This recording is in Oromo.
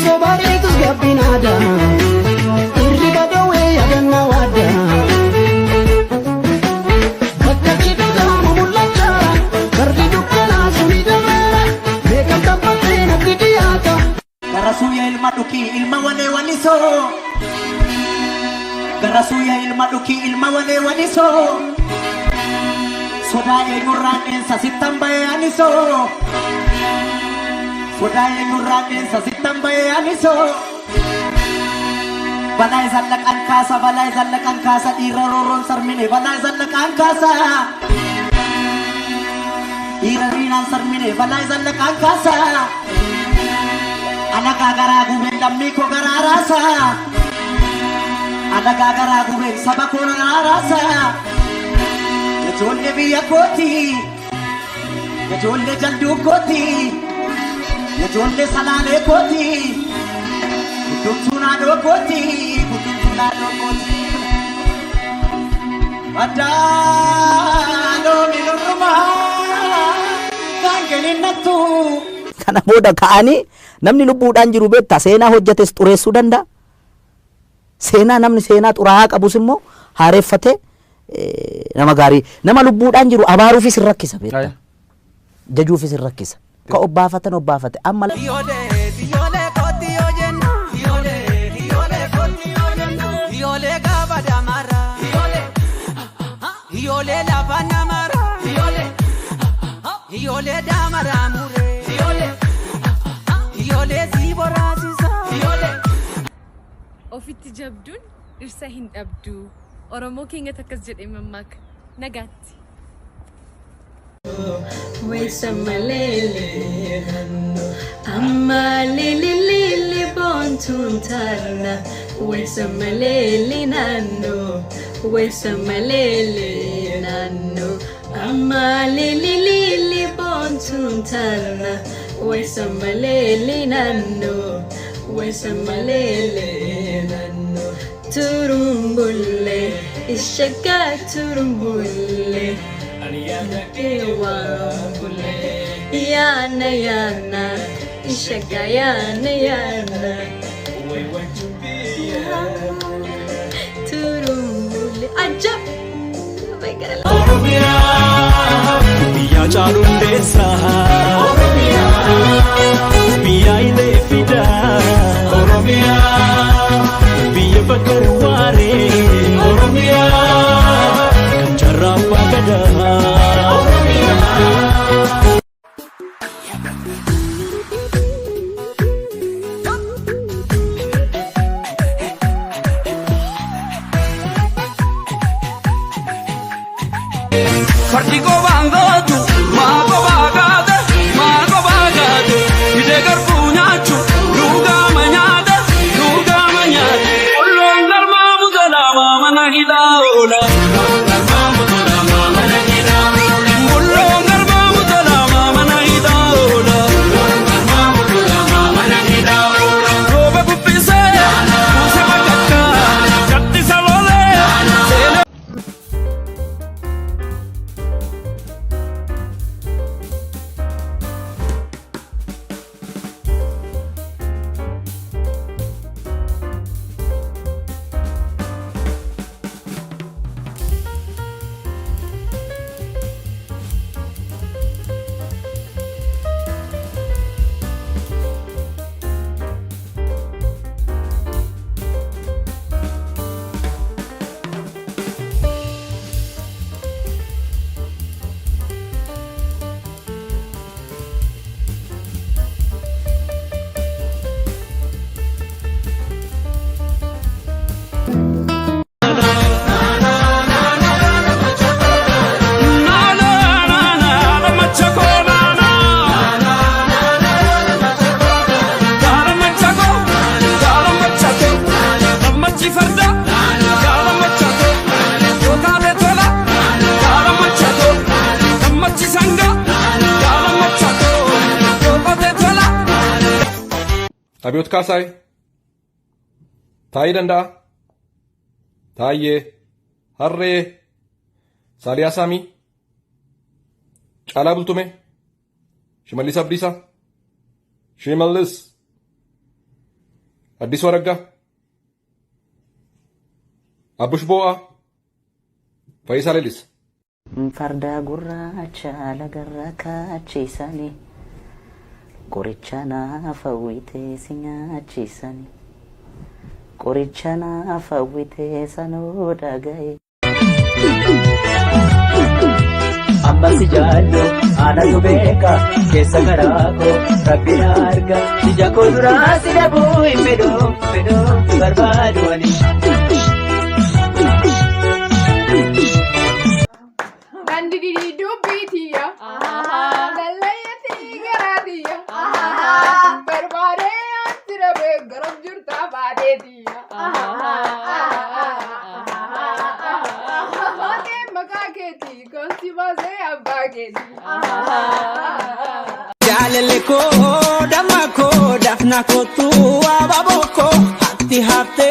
sobaritus gabbinada irri badawe yadanna wada bakkachi dhagamu mul'acha garri dukkana sunidame beekam tabbate natti dhiyaata garasuya ilma dhuki ilma wane waniso garasuya ilma dhuki ilma wane waniso sodaye nurraan sasittan bayaniso sodaye nurraan sasittan bayaniso balai zallakan kasa dhiira roron sarmine balai zallakan kasa dhiira riinaan sarmine balai zallakan kasa anaga garaa gubeen lammii koo garaa raasa anaga garaa gubeen saba koo garaa raasa ijoollee biyya kooti ijoollee jalduu kooti ijoollee salaalee kooti gudumtuu naadoo kooti Wadaaloo milurrumaa kan kenninattu kana booda ka'anii namni lubbuudhaan jiru beektaa seenaa hojjetes xureessuu danda'a. Seenaa namni seenaa xuraa'aa qabus immoo haareeffatee nama gaarii nama lubbuudhaan jiru abaaruufis hin rakkisa beektaa. Jajuufis hin rakkisa. Ka obbaafate amma Yole la banamara Yole damara mure Yole ziborasisa Ofitti jabduun dhirsa hin dhabdu Oromoo keenya takkas jedhee mammaaka nagaatti Wesamalele amma lili bontun tarna Wesamalele nano Wesamalele nano amma lili bontun tarna Wesamalele nano Wesamalele nano Turumbulle ishaka turumbulle Yana yana ishaka yana Turumbule ajab Oromia biya chalundesa Oromia biya ile fida Oromia biya bakarware Oromia jarraba kada Oromia Partigo bangotu, mago bagade, ide garpunyachu, luga manyade, ulongal mamudala mama hidaola. Abiyoot Kaasaay taa'ii danda'a. Taayyee Harree Saaliyaa Saamii Caalaa Bultumee Shimallis Abdiisaa Shimallis አዲሱ አረጋ፣ አቡሽ ቦአ፣ ፈይሳ ሌሊስ farda gurraacha lagarra kaachiisanii qoricha naaf hawwitee si nyaachisanii qoricha naaf hawwitee sanoo dhagaye. Amma si jaallu anatu beeka keessa garaako rabbi na arga ija koo duraa si dhabuu hin fedhoo barbaadu ani. Nandidi dubbitiya, dallayati garatiya, barbare antira be garam jurta baadetiya. Mate makaketi konsi base abageti. Jaalale koo dama koo dafna koo tu ababoo koo hatti hafte